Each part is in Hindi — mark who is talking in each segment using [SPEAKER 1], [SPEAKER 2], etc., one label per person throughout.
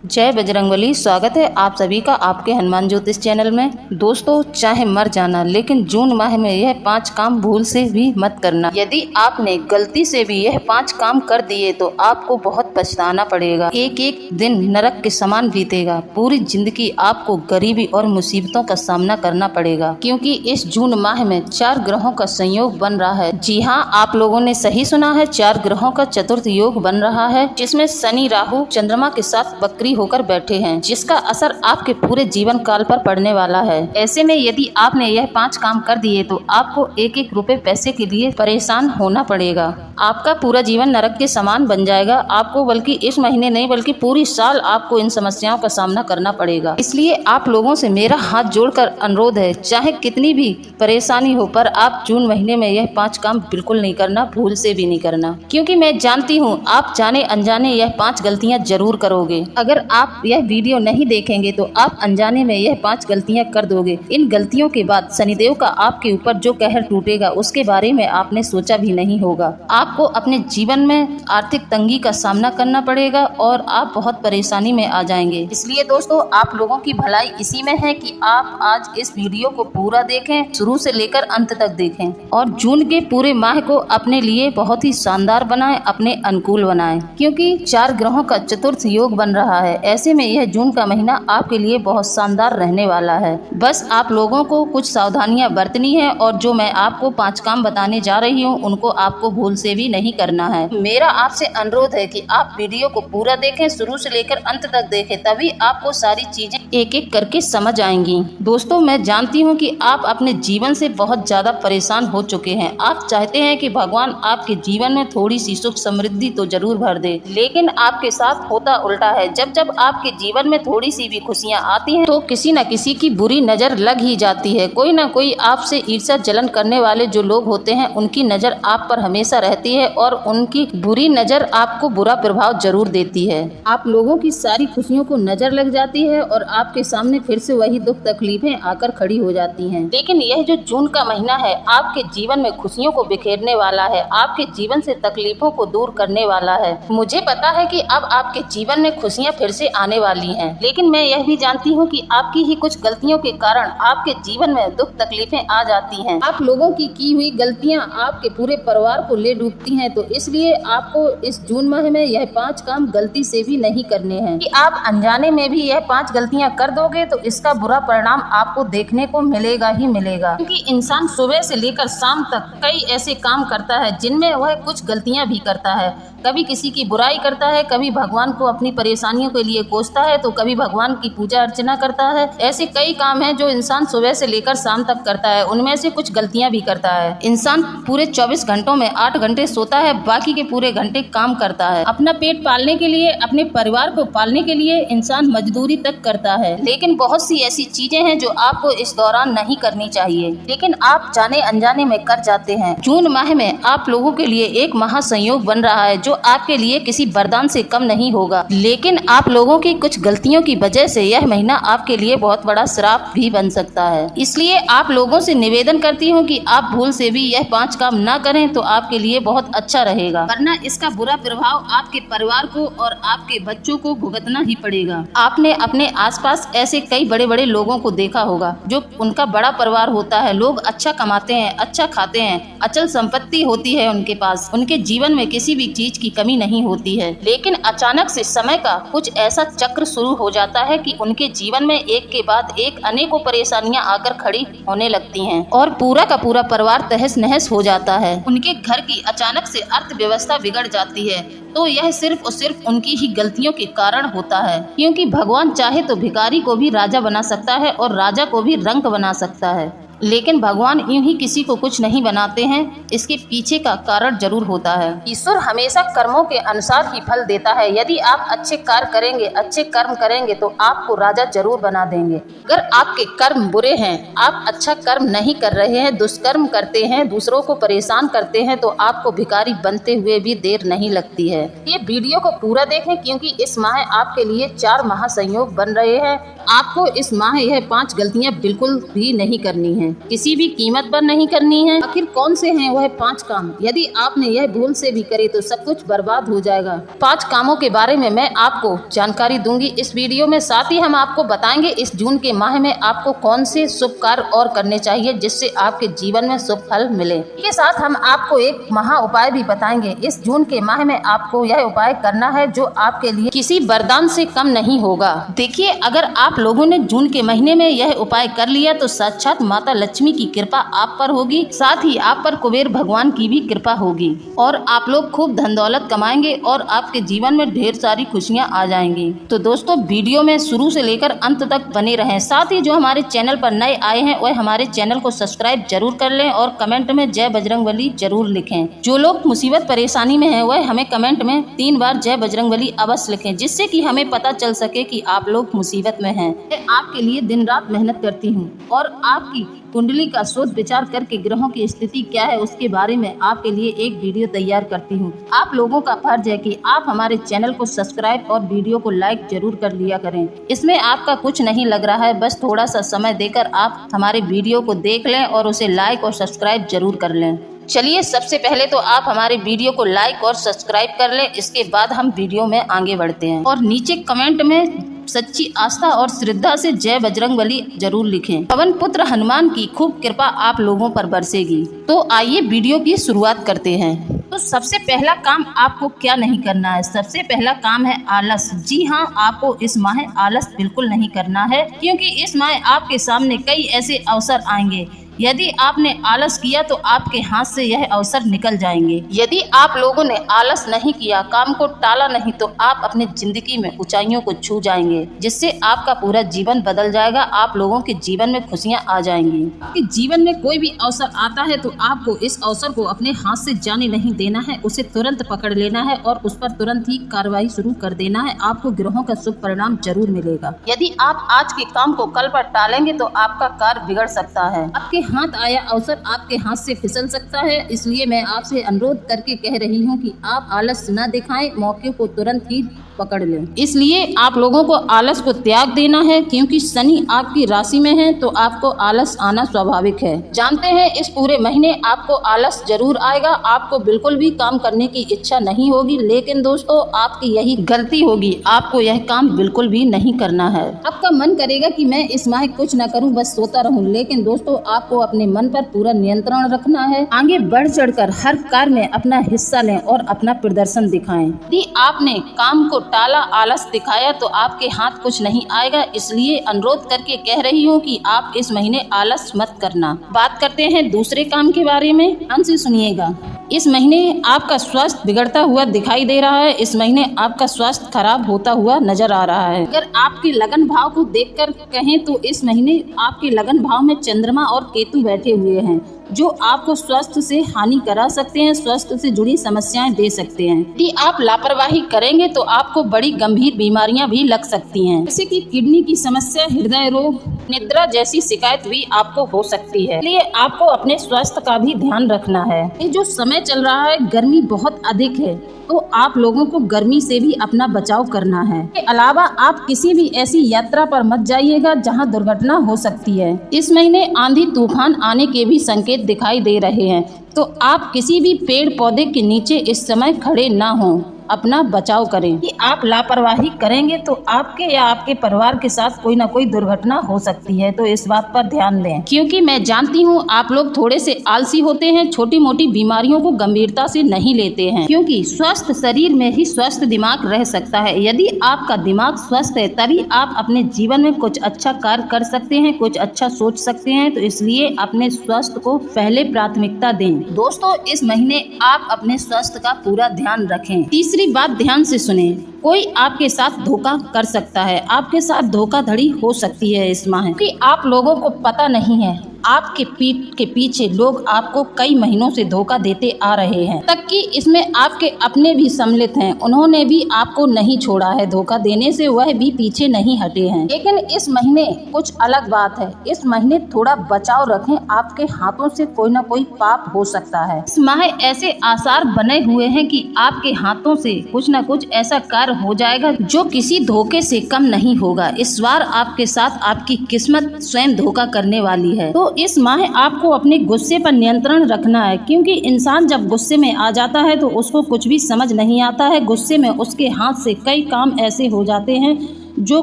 [SPEAKER 1] जय बजरंगबली। स्वागत है आप सभी का आपके हनुमान ज्योतिष चैनल में। दोस्तों, चाहे मर जाना, लेकिन जून माह में यह 5 काम भूल से भी मत करना। यदि आपने गलती से भी यह 5 काम कर दिए तो आपको बहुत पछताना पड़ेगा। एक एक दिन नरक के समान बीतेगा। पूरी जिंदगी आपको गरीबी और मुसीबतों का सामना करना पड़ेगा, क्योंकि इस जून माह में 4 ग्रहों का संयोग बन रहा है। जी हाँ, आप लोगों ने सही सुना है, 4 ग्रहों का चतुर्थ योग बन रहा है, जिसमें शनि राहु चंद्रमा के साथ वक्री होकर बैठे हैं, जिसका असर आपके पूरे जीवन काल पर पड़ने वाला है। ऐसे में यदि आपने यह 5 काम कर दिए तो आपको एक एक रुपए पैसे के लिए परेशान होना पड़ेगा। आपका पूरा जीवन नरक के समान बन जाएगा। आपको बल्कि इस महीने नहीं बल्कि पूरी साल आपको इन समस्याओं का सामना करना पड़ेगा। इसलिए आप लोगों से मेरा हाथ जोड़कर अनुरोध है, चाहे कितनी भी परेशानी हो, पर आप जून महीने में यह 5 काम बिल्कुल नहीं करना, भूल से भी नहीं करना, क्योंकि मैं जानती हूँ आप जाने अनजाने यह 5 गलतियाँ जरूर करोगे। अगर आप यह वीडियो नहीं देखेंगे तो आप अनजाने में यह 5 गलतियां कर दोगे। इन गलतियों के बाद शनिदेव का आपके ऊपर जो कहर टूटेगा उसके बारे में आपने सोचा भी नहीं होगा। आपको अपने जीवन में आर्थिक तंगी का सामना करना पड़ेगा और आप बहुत परेशानी में आ जाएंगे। इसलिए दोस्तों, आप लोगों की भलाई इसी में है कि आप आज इस वीडियो को पूरा देखें, शुरू से लेकर अंत तक देखें और जून के पूरे माह को अपने लिए बहुत ही शानदार बनाएं, अपने अनुकूल बनाएं, क्योंकि 4 ग्रहों का चतुर्थ योग बन रहा है। ऐसे में यह जून का महीना आपके लिए बहुत शानदार रहने वाला है। बस आप लोगों को कुछ सावधानियां बरतनी है और जो मैं आपको 5 काम बताने जा रही हूं उनको आपको भूल से भी नहीं करना है। मेरा आपसे अनुरोध है कि आप वीडियो को पूरा देखें, शुरू से लेकर अंत तक देखें, तभी आपको सारी चीजें एक एक करके समझ आएंगी। दोस्तों, मैं जानती हूँ कि आप अपने जीवन से बहुत ज्यादा परेशान हो चुके हैं। आप चाहते हैं कि भगवान आपके जीवन में थोड़ी सी सुख समृद्धि तो जरूर भर दे, लेकिन आपके साथ होता उल्टा है। जब आपके जीवन में थोड़ी सी भी खुशियां आती हैं तो किसी न किसी की बुरी नजर लग ही जाती है। कोई ना कोई आपसे ईर्ष्या जलन करने वाले जो लोग होते हैं उनकी नजर आप पर हमेशा रहती है और उनकी बुरी नजर आपको बुरा प्रभाव जरूर देती है। आप लोगों की सारी खुशियों को नजर लग जाती है और आपके सामने फिर से वही दुख तकलीफें आकर खड़ी हो जाती हैं। लेकिन यह जो जून का महीना है आपके जीवन में खुशियों को बिखेरने वाला है, आपके जीवन से तकलीफों को दूर करने वाला है। मुझे पता है कि अब आपके जीवन में खुशियां फिर से आने वाली हैं, लेकिन मैं यह भी जानती हूँ कि आपकी ही कुछ गलतियों के कारण आपके जीवन में दुख तकलीफें आ जाती हैं। आप लोगों की हुई गलतियाँ आपके पूरे परिवार को ले डूबती हैं, तो इसलिए आपको इस जून माह में यह 5 काम गलती से भी नहीं करने हैं। कि आप अनजाने में भी यह 5 गलतियाँ कर दोगे तो इसका बुरा परिणाम आपको देखने को मिलेगा ही मिलेगा, क्योंकि इंसान सुबह से लेकर शाम तक कई ऐसे काम करता है जिनमें वह कुछ गलतियाँ भी करता है। कभी किसी की बुराई करता है, कभी भगवान को अपनी परेशानियों के लिए कोसता है, तो कभी भगवान की पूजा अर्चना करता है। ऐसे कई काम हैं जो इंसान सुबह से लेकर शाम तक करता है, उनमें से कुछ गलतियां भी करता है। इंसान पूरे 24 घंटों में 8 घंटे सोता है, बाकी के पूरे घंटे काम करता है। अपना पेट पालने के लिए, अपने परिवार को पालने के लिए इंसान मजदूरी तक करता है। लेकिन बहुत सी ऐसी चीजें हैं जो आपको इस दौरान नहीं करनी चाहिए, लेकिन आप जाने अनजाने में कर जाते हैं। जून माह में आप लोगों के लिए एक महासंयोग बन रहा है जो आपके लिए किसी वरदान से कम नहीं होगा, लेकिन आप लोगों की कुछ गलतियों की वजह से यह महीना आपके लिए बहुत बड़ा श्राप भी बन सकता है। इसलिए आप लोगों से निवेदन करती हूँ कि आप भूल से भी यह 5 काम ना करें तो आपके लिए बहुत अच्छा रहेगा, वरना इसका बुरा प्रभाव आपके परिवार को और आपके बच्चों को भुगतना ही पड़ेगा। आपने अपने आसपास ऐसे कई बड़े बड़े लोगों को देखा होगा जो उनका बड़ा परिवार होता है, लोग अच्छा कमाते हैं, अच्छा खाते हैं, अचल संपत्ति होती है उनके पास, उनके जीवन में किसी भी चीज की कमी नहीं होती है, लेकिन अचानक से समय का कुछ ऐसा चक्र शुरू हो जाता है कि उनके जीवन में एक के बाद एक अनेकों परेशानियां आकर खड़ी होने लगती हैं और पूरा का पूरा परिवार तहस नहस हो जाता है। उनके घर की अचानक से अर्थव्यवस्था बिगड़ जाती है, तो यह सिर्फ और सिर्फ उनकी ही गलतियों के कारण होता है, क्योंकि भगवान चाहे तो भिखारी को भी राजा बना सकता है और राजा को भी रंक बना सकता है, लेकिन भगवान यूं ही किसी को कुछ नहीं बनाते हैं। इसके पीछे का कारण जरूर होता है। ईश्वर हमेशा कर्मों के अनुसार ही फल देता है। यदि आप अच्छे कार्य करेंगे, अच्छे कर्म करेंगे तो आपको राजा जरूर बना देंगे। अगर आपके कर्म बुरे हैं, आप अच्छा कर्म नहीं कर रहे हैं, दुष्कर्म करते हैं, दूसरों को परेशान करते हैं, तो आपको भिखारी बनते हुए भी देर नहीं लगती है। ये वीडियो को पूरा देखें, क्योंकि इस माह आपके लिए 4 महासंयोग बन रहे हैं। आपको इस माह यह 5 गलतियाँ बिल्कुल भी नहीं करनी है। हैं, किसी भी कीमत पर नहीं करनी है। आखिर कौन से हैं वह 5 काम? यदि आपने यह भूल से भी करे तो सब कुछ बर्बाद हो जाएगा। 5 कामों के बारे में मैं आपको जानकारी दूंगी इस वीडियो में। साथ ही हम आपको बताएंगे इस जून के माह में आपको कौन से शुभ कार्य और करने चाहिए जिससे आपके जीवन में शुभ फल मिले। इसके साथ हम आपको एक महा उपाय भी बताएंगे। इस जून के माह में आपको यह उपाय करना है जो आपके लिए किसी वरदान से कम नहीं होगा। देखिए, अगर आप लोगों ने जून के महीने में यह उपाय कर लिया तो साक्षात माता लक्ष्मी की कृपा आप पर होगी, साथ ही आप पर कुबेर भगवान की भी कृपा होगी और आप लोग खूब धन दौलत कमाएंगे और आपके जीवन में ढेर सारी खुशियां आ जाएंगी। तो दोस्तों, वीडियो में शुरू से लेकर अंत तक बने रहें। साथ ही जो हमारे चैनल पर नए आए हैं वह हमारे चैनल को सब्सक्राइब जरूर कर लें और कमेंट में जय बजरंगबली जरूर लिखें। जो लोग मुसीबत परेशानी में हैं वह हमें कमेंट में 3 बार जय बजरंगबली अवश्य लिखें, जिससे कि हमें पता चल सके कि आप लोग मुसीबत में हैं। मैं आपके लिए दिन रात मेहनत करती हूँ और आपकी कुंडली का शोध विचार करके ग्रहों की स्थिति क्या है उसके बारे में आपके लिए एक वीडियो तैयार करती हूँ। आप लोगों का फर्ज है कि आप हमारे चैनल को सब्सक्राइब और वीडियो को लाइक जरूर कर लिया करें। इसमें आपका कुछ नहीं लग रहा है, बस थोड़ा सा समय देकर आप हमारे वीडियो को देख लें और उसे लाइक और सब्सक्राइब जरूर कर लें। चलिए, सबसे पहले तो आप हमारे वीडियो को लाइक और सब्सक्राइब कर लें, इसके बाद हम वीडियो में आगे बढ़ते हैं। और नीचे कमेंट में सच्ची आस्था और श्रद्धा से जय बजरंगबली जरूर लिखें। पवन पुत्र हनुमान की खूब कृपा आप लोगों पर बरसेगी। तो आइए वीडियो की शुरुआत करते हैं। तो सबसे पहला काम आपको क्या नहीं करना है? सबसे पहला काम है आलस। जी हाँ, आपको इस माह आलस बिल्कुल नहीं करना है, क्योंकि इस माह आपके सामने कई ऐसे अवसर आएंगे। यदि आपने आलस किया तो आपके हाथ से यह अवसर निकल जाएंगे। यदि आप लोगों ने आलस नहीं किया, काम को टाला नहीं, तो आप अपनी जिंदगी में ऊंचाइयों को छू जाएंगे, जिससे आपका पूरा जीवन बदल जाएगा। आप लोगों के जीवन में खुशियां आ जाएंगी। आपके जीवन में कोई भी अवसर आता है तो आपको इस अवसर को अपने हाथ से जाने नहीं देना है, उसे तुरंत पकड़ लेना है और उस पर तुरंत ही कार्रवाई शुरू कर देना है। आपको ग्रहों का शुभ परिणाम जरूर मिलेगा। यदि आप आज के काम को कल पर टालेंगे तो आपका कार्य बिगड़ सकता है। आपके हाथ आया अवसर आपके हाथ से फिसल सकता है। इसलिए मैं आपसे अनुरोध करके कह रही हूँ कि आप आलस न दिखाएं, मौके को तुरंत ही पकड़ लें। इसलिए आप लोगों को आलस को त्याग देना है, क्योंकि शनि आपकी राशि में है तो आपको आलस आना स्वाभाविक है। जानते हैं, इस पूरे महीने आपको आलस जरूर आएगा, आपको बिल्कुल भी काम करने की इच्छा नहीं होगी। लेकिन दोस्तों, आपकी यही गलती होगी, आपको यह काम बिल्कुल भी नहीं करना है। आपका मन करेगा कि मैं इस माह कुछ न करूं, बस सोता रहूं। लेकिन दोस्तों, आपको अपने मन पर पूरा नियंत्रण रखना है। आगे बढ़ चढ़कर हर कार्य में अपना हिस्सा लें और अपना प्रदर्शन दिखाएं। यदि आपने काम को टाला, आलस दिखाया तो आपके हाथ कुछ नहीं आएगा। इसलिए अनुरोध करके कह रही हूँ कि आप इस महीने आलस मत करना। बात करते हैं दूसरे काम के बारे में, ध्यान से सुनिएगा। इस महीने आपका स्वास्थ्य बिगड़ता हुआ दिखाई दे रहा है। इस महीने आपका स्वास्थ्य खराब होता हुआ नजर आ रहा है। अगर आपके लगन भाव को देखकर कहें तो इस महीने आपके लगन भाव में चंद्रमा और केतु बैठे हुए हैं, जो आपको स्वास्थ्य से हानि करा सकते हैं, स्वास्थ्य से जुड़ी समस्याएं दे सकते हैं। यदि आप लापरवाही करेंगे तो आपको बड़ी गंभीर बीमारियां भी लग सकती हैं, जैसे कि किडनी की समस्या, हृदय रोग, निद्रा जैसी शिकायत भी आपको हो सकती है। इसलिए आपको अपने स्वास्थ्य का भी ध्यान रखना है। ये जो समय चल रहा है, गर्मी बहुत अधिक है, तो आप लोगों को गर्मी से भी अपना बचाव करना है। इसके अलावा आप किसी भी ऐसी यात्रा पर मत जाइएगा जहां दुर्घटना हो सकती है। इस महीने आंधी तूफान आने के भी संकेत दिखाई दे रहे हैं, तो आप किसी भी पेड़ पौधे के नीचे इस समय खड़े ना हों, अपना बचाव करें। कि आप लापरवाही करेंगे तो आपके या आपके परिवार के साथ कोई ना कोई दुर्घटना हो सकती है, तो इस बात पर ध्यान दें। क्योंकि मैं जानती हूँ आप लोग थोड़े से आलसी होते हैं, छोटी मोटी बीमारियों को गंभीरता से नहीं लेते हैं, क्योंकि स्वस्थ शरीर में ही स्वस्थ दिमाग रह सकता है। यदि आपका दिमाग स्वस्थ है तभी आप अपने जीवन में कुछ अच्छा कार्य कर सकते हैं, कुछ अच्छा सोच सकते हैं। तो इसलिए अपने स्वास्थ्य को पहले प्राथमिकता दें। दोस्तों, इस महीने आप अपने स्वास्थ्य का पूरा ध्यान रखें। तीसरी बात ध्यान से सुने, कोई आपके साथ धोखा कर सकता है, आपके साथ धोखाधड़ी हो सकती है इस माह, क्योंकि आप लोगों को पता नहीं है आपके पीठ के पीछे लोग आपको कई महीनों से धोखा देते आ रहे हैं, तक कि इसमें आपके अपने भी सम्मिलित हैं। उन्होंने भी आपको नहीं छोड़ा है, धोखा देने से वह भी पीछे नहीं हटे हैं। लेकिन इस महीने कुछ अलग बात है। इस महीने थोड़ा बचाव रखें, आपके हाथों से कोई ना कोई पाप हो सकता है। इस माह ऐसे आसार बने हुए हैं कि आपके हाथों से कुछ न कुछ ऐसा कार्य हो जाएगा जो किसी धोखे से कम नहीं होगा। इस बार आपके साथ आपकी किस्मत स्वयं धोखा करने वाली है। तो
[SPEAKER 2] इस माह आपको अपने गुस्से पर नियंत्रण रखना है, क्योंकि इंसान जब गुस्से में आ जाता है तो उसको कुछ भी समझ नहीं आता है। गुस्से में उसके हाथ से कई काम ऐसे हो जाते हैं जो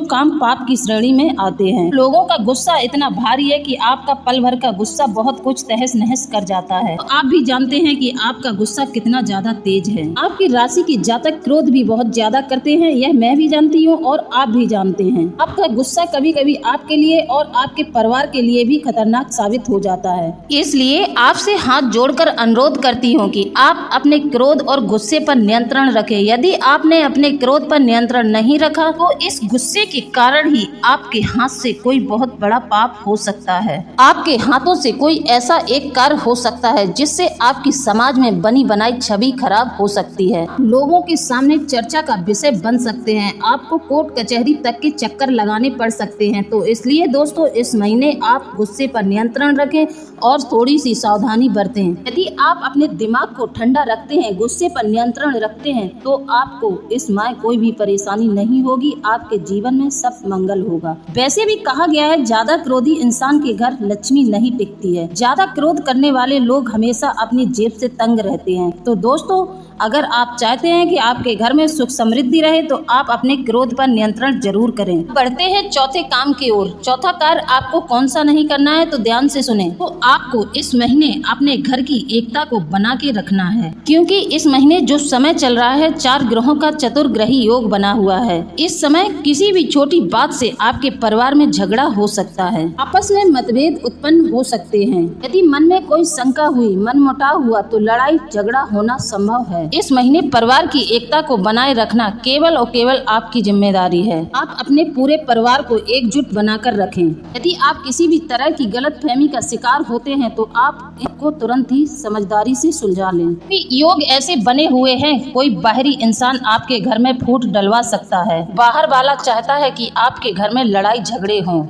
[SPEAKER 2] काम पाप की श्रेणी में आते हैं। लोगों का गुस्सा इतना भारी है कि आपका पल भर का गुस्सा बहुत कुछ तहस नहस कर जाता है। तो आप भी जानते हैं कि आपका गुस्सा कितना ज्यादा तेज है। आपकी राशि के जातक क्रोध भी बहुत ज्यादा करते हैं, यह मैं भी जानती हूँ और आप भी जानते हैं। आपका गुस्सा कभी कभी आपके लिए और आपके परिवार के लिए भी खतरनाक साबित हो जाता है।
[SPEAKER 1] इसलिए आपसे हाथ जोड़कर अनुरोध करती हूँ कि आप अपने क्रोध और गुस्से पर नियंत्रण रखें। यदि आपने अपने क्रोध पर नियंत्रण नहीं रखा तो इस गुस्से के कारण ही आपके हाथ से कोई बहुत बड़ा पाप हो सकता है। आपके हाथों से कोई ऐसा एक कार्य हो सकता है जिससे आपकी समाज में बनी बनाई छवि खराब हो सकती है।
[SPEAKER 2] लोगों के सामने चर्चा का विषय बन सकते हैं। आपको कोर्ट कचहरी तक के चक्कर लगाने पड़ सकते हैं। तो इसलिए दोस्तों, इस महीने आप गुस्से पर नियंत्रण रखें और थोड़ी सी सावधानी बरतें। यदि आप अपने दिमाग को ठंडा रखते हैं, गुस्से पर नियंत्रण रखते हैं, तो आपको इस माह कोई भी परेशानी नहीं होगी। आपके जीवन में सब मंगल होगा। वैसे भी कहा गया है, ज्यादा क्रोधी इंसान के घर लक्ष्मी नहीं टिकती है। ज्यादा क्रोध करने वाले लोग हमेशा अपनी जेब से तंग रहते हैं। तो दोस्तों, अगर आप चाहते हैं कि आपके घर में सुख समृद्धि रहे तो आप अपने क्रोध पर नियंत्रण जरूर करें। बढ़ते हैं चौथे काम की ओर। चौथा कार्य आपको कौन सा नहीं करना है, तो ध्यान से सुने। तो आपको इस महीने अपने घर की एकता को बना के रखना है, क्योंकि इस महीने जो समय चल रहा है, 4 ग्रहों का चतुर्ग्रही योग बना हुआ है। इस समय किसी भी छोटी बात से आपके परिवार में झगड़ा हो सकता है। आपस में मतभेद उत्पन्न हो सकते हैं। यदि मन में कोई शंका हुई, मनमुटाव हुआ, तो लड़ाई झगड़ा होना संभव है। इस महीने परिवार की एकता को बनाए रखना केवल और केवल आपकी जिम्मेदारी है। आप अपने पूरे परिवार को एकजुट बनाकर रखें। यदि आप किसी भी तरह की गलतफहमी का शिकार होते हैं तो आप इनको तुरंत ही समझदारी से सुलझा लें। योग ऐसे बने हुए हैं, कोई बाहरी इंसान आपके घर में फूट डलवा सकता है। बाहर वाला चाहता है कि आपके घर में लड़ाई झगड़े हों।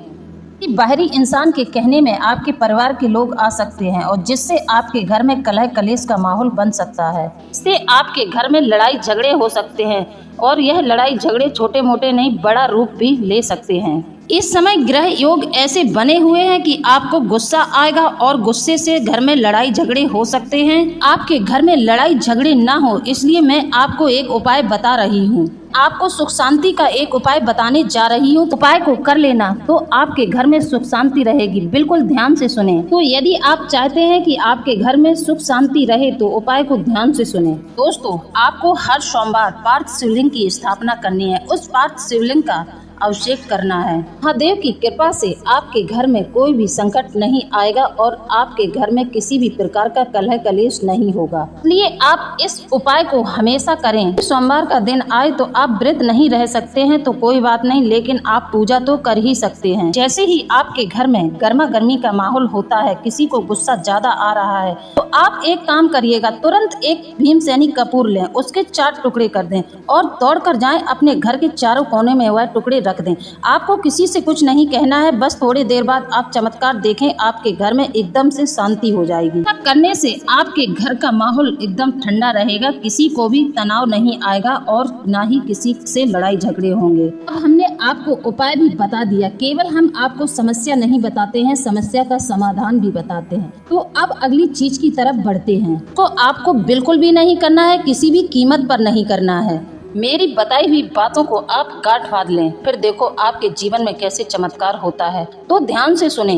[SPEAKER 2] बाहरी इंसान के कहने में आपके परिवार के लोग आ सकते हैं और जिससे आपके घर में कलह कलेश का माहौल बन सकता है। इससे आपके घर में लड़ाई झगड़े हो सकते हैं और यह लड़ाई झगड़े छोटे मोटे नहीं, बड़ा रूप भी ले सकते हैं। इस समय ग्रह योग ऐसे बने हुए हैं कि आपको गुस्सा आएगा और गुस्से से घर में लड़ाई झगड़े हो सकते हैं। आपके घर में लड़ाई झगड़े ना हो, इसलिए मैं आपको एक उपाय बता रही हूँ। आपको सुख शांति का एक उपाय बताने जा रही हूँ। उपाय को कर लेना तो आपके घर में सुख शांति रहेगी। बिल्कुल ध्यान से सुने। तो यदि आप चाहते हैं कि आपके घर में सुख शांति रहे तो उपाय को ध्यान से सुने। दोस्तों, आपको हर सोमवार पार्थ शिवलिंग की स्थापना करनी है। उस पार्थ शिवलिंग का अभिषेक करना है। महादेव की कृपा से आपके घर में कोई भी संकट नहीं आएगा और आपके घर में किसी भी प्रकार का कलह कलेश नहीं होगा। इसलिए आप इस उपाय को हमेशा करें। सोमवार का दिन आए तो आप व्रत नहीं रह सकते हैं तो कोई बात नहीं, लेकिन आप पूजा तो कर ही सकते हैं। जैसे ही आपके घर में गर्मा गर्मी का माहौल होता है, किसी को गुस्सा ज्यादा आ रहा है, तो आप एक काम करिएगा, तुरंत एक भीमसेनी कपूर लें, उसके 4 टुकड़े कर दें और दौड़ कर जाएं अपने घर के चारों कोने में वह टुकड़े रख दें। आपको किसी से कुछ नहीं कहना है, बस थोड़ी देर बाद आप चमत्कार देखें, आपके घर में एकदम से शांति हो जाएगी। ऐसा करने से आपके घर का माहौल एकदम ठंडा रहेगा, किसी को भी तनाव नहीं आएगा और ना ही किसी से लड़ाई झगड़े होंगे। अब हमने आपको उपाय भी बता दिया, केवल हम आपको समस्या नहीं बताते हैं, समस्या का समाधान भी बताते हैं। तो अब अगली चीज की तरफ बढ़ते हैं। तो आपको बिल्कुल भी नहीं करना है, किसी भी कीमत पर नहीं करना है। मेरी बताई हुई बातों को आप गांठ बांध लें, फिर देखो आपके जीवन में कैसे चमत्कार होता है। तो ध्यान से सुने।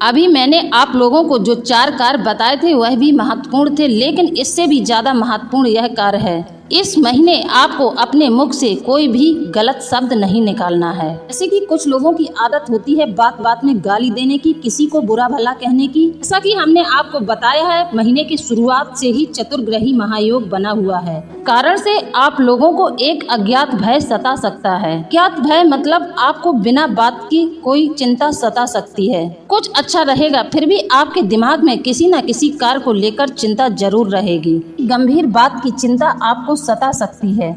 [SPEAKER 2] अभी मैंने आप लोगों को जो 4 कार्य बताए थे वह भी महत्वपूर्ण थे, लेकिन इससे भी ज्यादा महत्वपूर्ण यह कार्य है। इस महीने आपको अपने मुख से कोई भी गलत शब्द नहीं निकालना है। जैसे कि कुछ लोगों की आदत होती है बात बात में गाली देने की, किसी को बुरा भला कहने की। जैसा कि हमने आपको बताया है, महीने की शुरुआत से ही चतुर्ग्रही महायोग बना हुआ है। कारण से आप लोगों को एक अज्ञात भय सता सकता है। अज्ञात भय मतलब आपको बिना बात की कोई चिंता सता सकती है। कुछ अच्छा रहेगा, फिर भी आपके दिमाग में किसी न किसी कार्य को लेकर चिंता जरूर रहेगी। गंभीर बात की चिंता आपको सता सकती है।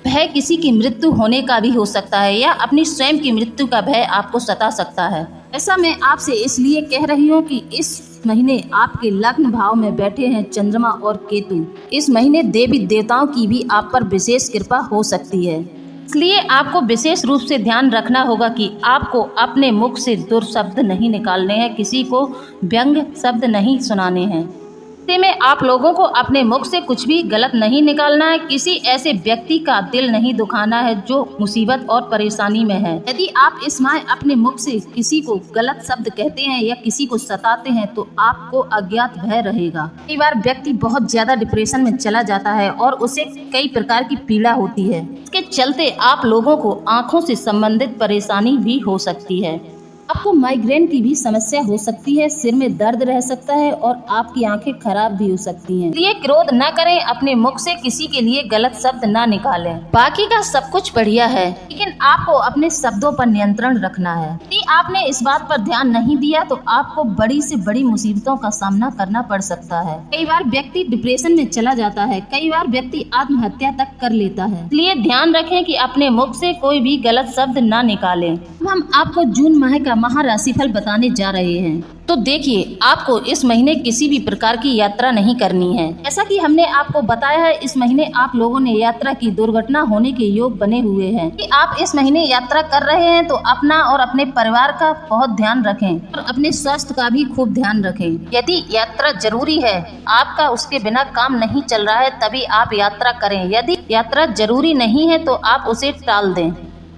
[SPEAKER 2] भय किसी की मृत्यु होने का भी हो सकता है या अपनी स्वयं की मृत्यु का भय आपको सता सकता है। ऐसा मैं आपसे इसलिए कह रही हूँ कि इस महीने आपके लग्न भाव में बैठे हैं चंद्रमा और केतु। इस महीने देवी देवताओं की भी आप पर विशेष कृपा हो सकती है।
[SPEAKER 1] इसलिए आपको विशेष रूप से ध्यान रखना होगा कि आपको अपने मुख से दुर्शब्द नहीं निकालने हैं, किसी को व्यंग्य शब्द नहीं सुनाने हैं। ऐसे में आप लोगों को अपने मुख से कुछ भी गलत नहीं निकालना है, किसी ऐसे व्यक्ति का दिल नहीं दुखाना है जो मुसीबत और परेशानी में है।
[SPEAKER 2] यदि आप इस माह अपने मुख से किसी को गलत शब्द कहते हैं या किसी को सताते हैं तो आपको अज्ञात भय रहेगा। कई बार व्यक्ति बहुत ज्यादा डिप्रेशन में चला जाता है और उसे कई प्रकार की पीड़ा होती है।
[SPEAKER 1] इसके चलते आप लोगों को आंखों से संबंधित परेशानी भी हो सकती है।
[SPEAKER 2] आपको माइग्रेन की भी समस्या हो सकती है, सिर में दर्द रह सकता है और आपकी आंखें खराब भी हो सकती हैं।
[SPEAKER 1] इसलिए क्रोध न करें, अपने मुख से किसी के लिए गलत शब्द न निकालें। बाकी का सब कुछ बढ़िया है,
[SPEAKER 2] लेकिन आपको अपने शब्दों पर नियंत्रण रखना है। यदि आपने इस बात पर ध्यान नहीं दिया तो आपको बड़ी से बड़ी मुसीबतों का सामना करना पड़ सकता है। कई बार व्यक्ति डिप्रेशन में चला जाता है, कई बार व्यक्ति आत्महत्या तक कर लेता है।
[SPEAKER 1] इसलिए ध्यान रखें कि अपने मुख से कोई भी गलत शब्द न निकालें।
[SPEAKER 2] हम आपको जून माह का महाराशिफल बताने जा रहे हैं।
[SPEAKER 1] तो देखिए, आपको इस महीने किसी भी प्रकार की यात्रा नहीं करनी है।
[SPEAKER 2] जैसा कि हमने आपको बताया है, इस महीने आप लोगों ने यात्रा की दुर्घटना होने के योग बने हुए हैं। कि आप इस महीने यात्रा कर रहे हैं तो अपना और अपने परिवार का बहुत ध्यान रखें और अपने स्वास्थ्य का भी खूब ध्यान रखें।
[SPEAKER 1] यदि यात्रा जरूरी है, आपका उसके बिना काम नहीं चल रहा है, तभी आप यात्रा करें। यदि यात्रा जरूरी नहीं है तो आप उसे टाल दें,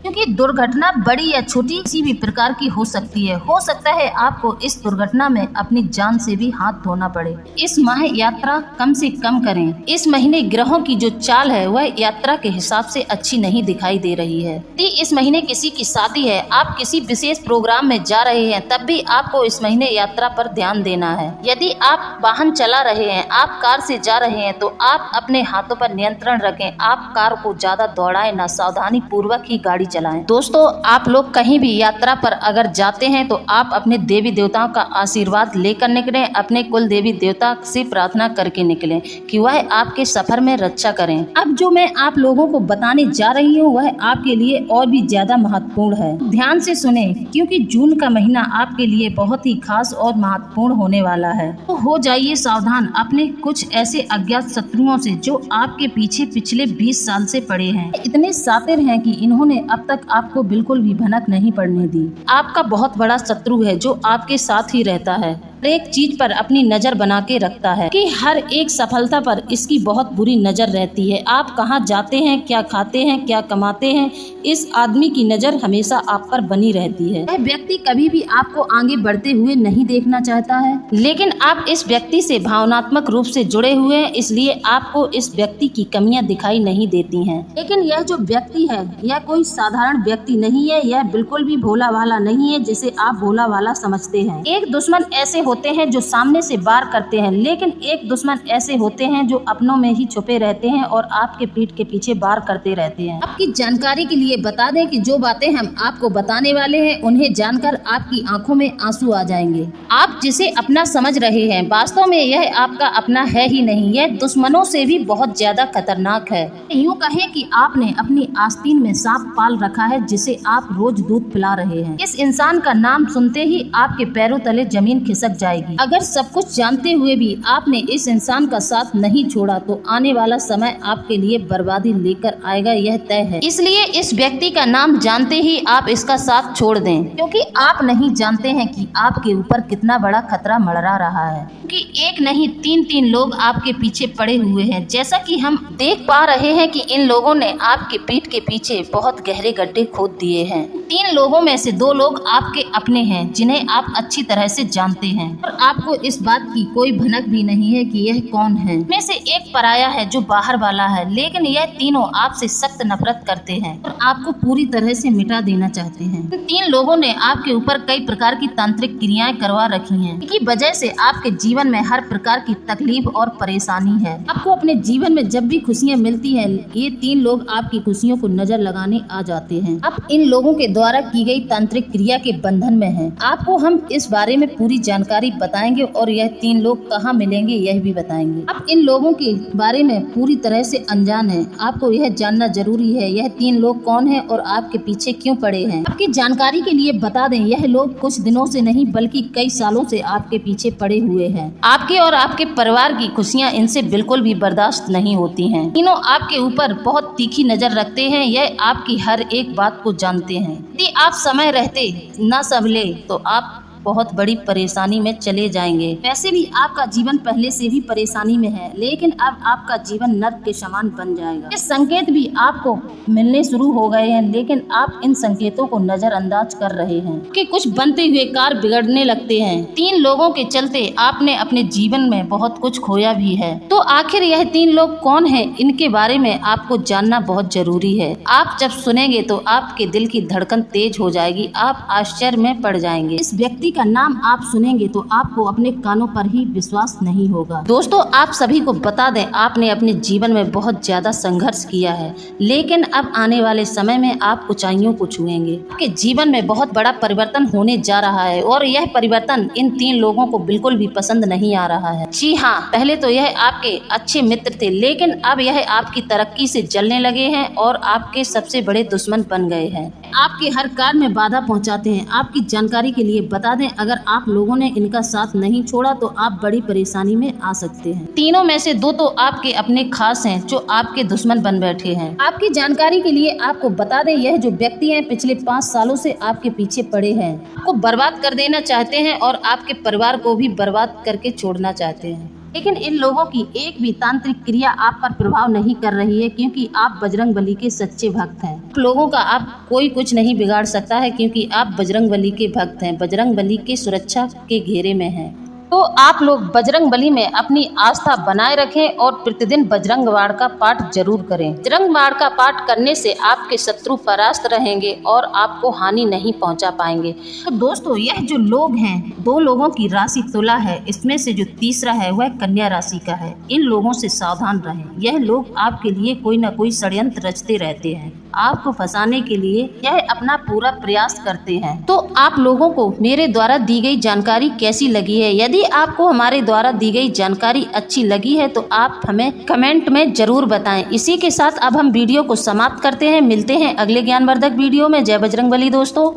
[SPEAKER 2] क्योंकि दुर्घटना बड़ी या छोटी किसी भी प्रकार की हो सकती है। हो सकता है आपको इस दुर्घटना में अपनी जान से भी हाथ धोना पड़े।
[SPEAKER 1] इस माह यात्रा कम से कम करें। इस महीने ग्रहों की जो चाल है वह यात्रा के हिसाब से अच्छी नहीं दिखाई दे रही है। यदि इस महीने किसी की शादी है, आप किसी विशेष प्रोग्राम में जा रहे हैं, तब भी आपको इस महीने यात्रा पर ध्यान देना है। यदि आप वाहन चला रहे हैं, आप कार से जा रहे हैं, तो आप अपने हाथों पर नियंत्रण रखें। आप कार को ज्यादा दौड़ाएं ना, सावधानी पूर्वक ही गाड़ी चलाएं। दोस्तों, आप लोग कहीं भी यात्रा पर अगर जाते हैं तो आप अपने देवी देवताओं का आशीर्वाद लेकर निकलें। अपने कुल देवी देवता से प्रार्थना करके निकलें कि वह आपके सफर में रक्षा करें।
[SPEAKER 2] अब जो मैं आप लोगों को बताने जा रही हूँ वह आपके लिए और भी ज्यादा महत्वपूर्ण है। ध्यान से सुने, क्योंकि जून का महीना आपके लिए बहुत ही खास और महत्वपूर्ण होने वाला है। तो हो जाइए सावधान अपने कुछ ऐसे अज्ञात शत्रुओं से जो आपके पीछे पिछले 20 साल से पड़े हैं। इतने शातिर हैं कि इन्होंने अब तक आपको बिल्कुल भी भनक नहीं पड़ने दी।
[SPEAKER 1] आपका बहुत बड़ा शत्रु है जो आपके साथ ही रहता है, हर एक चीज पर अपनी नजर बना के रखता है कि हर एक सफलता पर इसकी बहुत बुरी नजर रहती है। आप कहाँ जाते हैं, क्या खाते हैं, क्या कमाते हैं, इस आदमी की नजर हमेशा आप पर बनी रहती है।
[SPEAKER 2] वह व्यक्ति कभी भी आपको आगे बढ़ते हुए नहीं देखना चाहता है,
[SPEAKER 1] लेकिन आप इस व्यक्ति से भावनात्मक रूप से जुड़े हुए हैं, इसलिए आपको इस व्यक्ति की कमियां दिखाई नहीं देती हैं।
[SPEAKER 2] लेकिन यह जो व्यक्ति है यह कोई साधारण व्यक्ति नहीं है, यह बिल्कुल भी भोला वाला नहीं है जिसे आप भोला वाला समझते हैं। एक दुश्मन ऐसे होते हैं जो सामने से वार करते हैं, लेकिन एक दुश्मन ऐसे होते हैं जो अपनों में ही छुपे रहते हैं और आपके पीठ के पीछे वार करते रहते हैं। आपकी जानकारी के लिए बता दें कि जो बातें हम आपको बताने वाले हैं उन्हें जानकर आपकी आंखों में आंसू आ जाएंगे। आप जिसे अपना समझ रहे हैं, वास्तव में यह आपका अपना है ही नहीं, यह दुश्मनों से भी बहुत ज्यादा खतरनाक है। यूँ कहें कि आपने अपनी आस्तीन में सांप पाल रखा है जिसे आप रोज दूध पिला रहे हैं। इस इंसान का नाम सुनते ही आपके पैरों तले जमीन खिसक जाएगी। अगर सब कुछ जानते हुए भी आपने इस इंसान का साथ नहीं छोड़ा तो आने वाला समय आपके लिए बर्बादी लेकर आएगा, यह तय है।
[SPEAKER 1] इसलिए इस व्यक्ति का नाम जानते ही आप इसका साथ छोड़ दें,
[SPEAKER 2] क्योंकि आप नहीं जानते हैं कि आपके ऊपर कितना बड़ा खतरा मंडरा रहा है।
[SPEAKER 1] क्योंकि एक नहीं 3 लोग आपके पीछे पड़े हुए हैं। जैसा कि हम देख पा रहे हैं कि इन लोगों ने आपके पीठ के पीछे बहुत गहरे गड्ढे खोद दिए हैं। 3 लोगों में से 2 लोग आपके अपने हैं जिन्हें आप अच्छी तरह से जानते हैं
[SPEAKER 2] और आपको इस बात की कोई भनक भी नहीं है कि यह कौन है।
[SPEAKER 1] में से एक पराया है जो बाहर वाला है, लेकिन यह तीनों आपसे सख्त नफरत करते हैं
[SPEAKER 2] और आपको पूरी तरह से मिटा देना चाहते हैं।
[SPEAKER 1] 3 लोगों ने आपके ऊपर कई प्रकार की तांत्रिक क्रियाएं करवा रखी हैं, इनकी वजह से आपके जीवन में हर प्रकार की तकलीफ और परेशानी है।
[SPEAKER 2] आपको अपने जीवन में जब भी खुशियां मिलती हैं, ये 3 लोग आपकी खुशियों को नजर लगाने आ जाते हैं। आप इन लोगों के द्वारा की गई तांत्रिक क्रिया के बंधन में हैं। आपको हम इस बारे में पूरी जानकारी जानकारी बताएंगे और यह 3 लोग कहाँ मिलेंगे यह भी बताएंगे। आप इन लोगों के बारे में पूरी तरह से अनजान हैं। आपको यह जानना जरूरी है यह 3 लोग कौन हैं और आपके पीछे क्यों पड़े हैं। आपकी जानकारी के लिए बता दें यह लोग कुछ दिनों से नहीं बल्कि कई सालों से आपके पीछे पड़े हुए हैं।
[SPEAKER 1] आपके और आपके परिवार की खुशियां इनसे बिल्कुल भी बर्दाश्त नहीं होती हैं। तीनों आपके ऊपर बहुत तीखी नजर रखते हैं। यह आपकी हर एक बात को जानते हैं। यदि आप समय रहते न संभले तो आप बहुत बड़ी परेशानी में चले जाएंगे।
[SPEAKER 2] वैसे भी आपका जीवन पहले से भी परेशानी में है, लेकिन अब आपका जीवन नर्क के समान बन जाएगा। ये संकेत भी आपको मिलने शुरू हो गए हैं, लेकिन आप इन संकेतों को नजरअंदाज कर रहे हैं
[SPEAKER 1] कि कुछ बनते हुए कार्य बिगड़ने लगते हैं। 3 लोगों के चलते आपने अपने जीवन में बहुत कुछ खोया भी है। तो आखिर यह 3 लोग कौन हैं? इनके बारे में आपको जानना बहुत जरूरी है। आप जब सुनेंगे तो आपके दिल की धड़कन तेज हो जाएगी। आप आश्चर्य में पड़ जाएंगे।
[SPEAKER 2] इस व्यक्ति का नाम आप सुनेंगे तो आपको अपने कानों पर ही विश्वास नहीं होगा।
[SPEAKER 1] दोस्तों, आप सभी को बता दें आपने अपने जीवन में बहुत ज्यादा संघर्ष किया है, लेकिन अब आने वाले समय में आप ऊंचाइयों को छुएंगे। आपके जीवन में बहुत बड़ा परिवर्तन होने जा रहा है और यह परिवर्तन इन 3 लोगों को बिल्कुल भी पसंद नहीं आ रहा है। जी हाँ, पहले तो यह आपके अच्छे मित्र थे, लेकिन अब यह आपकी तरक्की से जलने लगे हैं और आपके सबसे बड़े दुश्मन बन गए हैं।
[SPEAKER 2] आपके हर कार्य में बाधा पहुंचाते हैं। आपकी जानकारी के लिए बता दें अगर आप लोगों ने इनका साथ नहीं छोड़ा तो आप बड़ी परेशानी में आ सकते हैं।
[SPEAKER 1] तीनों में से 2 तो आपके अपने खास हैं जो आपके दुश्मन बन बैठे हैं।
[SPEAKER 2] आपकी जानकारी के लिए आपको बता दें यह जो व्यक्ति हैं पिछले 5 सालों से आपके पीछे पड़े हैं।
[SPEAKER 1] आपको बर्बाद कर देना चाहते हैं और आपके परिवार को भी बर्बाद करके छोड़ना चाहते हैं।
[SPEAKER 2] लेकिन इन लोगों की एक भी तांत्रिक क्रिया आप पर प्रभाव नहीं कर रही है, क्योंकि आप बजरंगबली के सच्चे भक्त हैं।
[SPEAKER 1] लोगों का आप कोई कुछ नहीं बिगाड़ सकता है, क्योंकि आप बजरंगबली के भक्त हैं, बजरंगबली के सुरक्षा के घेरे में हैं। तो आप लोग बजरंगबली में अपनी आस्था बनाए रखें और प्रतिदिन बजरंग बाण का पाठ जरूर करें। बजरंग बाण का पाठ करने से आपके शत्रु परास्त रहेंगे और आपको हानि नहीं पहुंचा पाएंगे।
[SPEAKER 2] तो दोस्तों, यह जो लोग हैं 2 लोगों की राशि तुला है। इसमें से जो तीसरा है वह कन्या राशि का है। इन लोगों से सावधान रहें। यह लोग आपके लिए कोई न कोई षड्यंत्र रचते रहते हैं। आपको फंसाने के लिए यह अपना पूरा प्रयास करते हैं।
[SPEAKER 1] तो आप लोगों को मेरे द्वारा दी गई जानकारी कैसी लगी है? यदि आपको हमारे द्वारा दी गई जानकारी अच्छी लगी है तो आप हमें कमेंट में जरूर बताएं। इसी के साथ अब हम वीडियो को समाप्त करते हैं। मिलते हैं अगले ज्ञानवर्धक वीडियो में। जय बजरंगबली दोस्तों।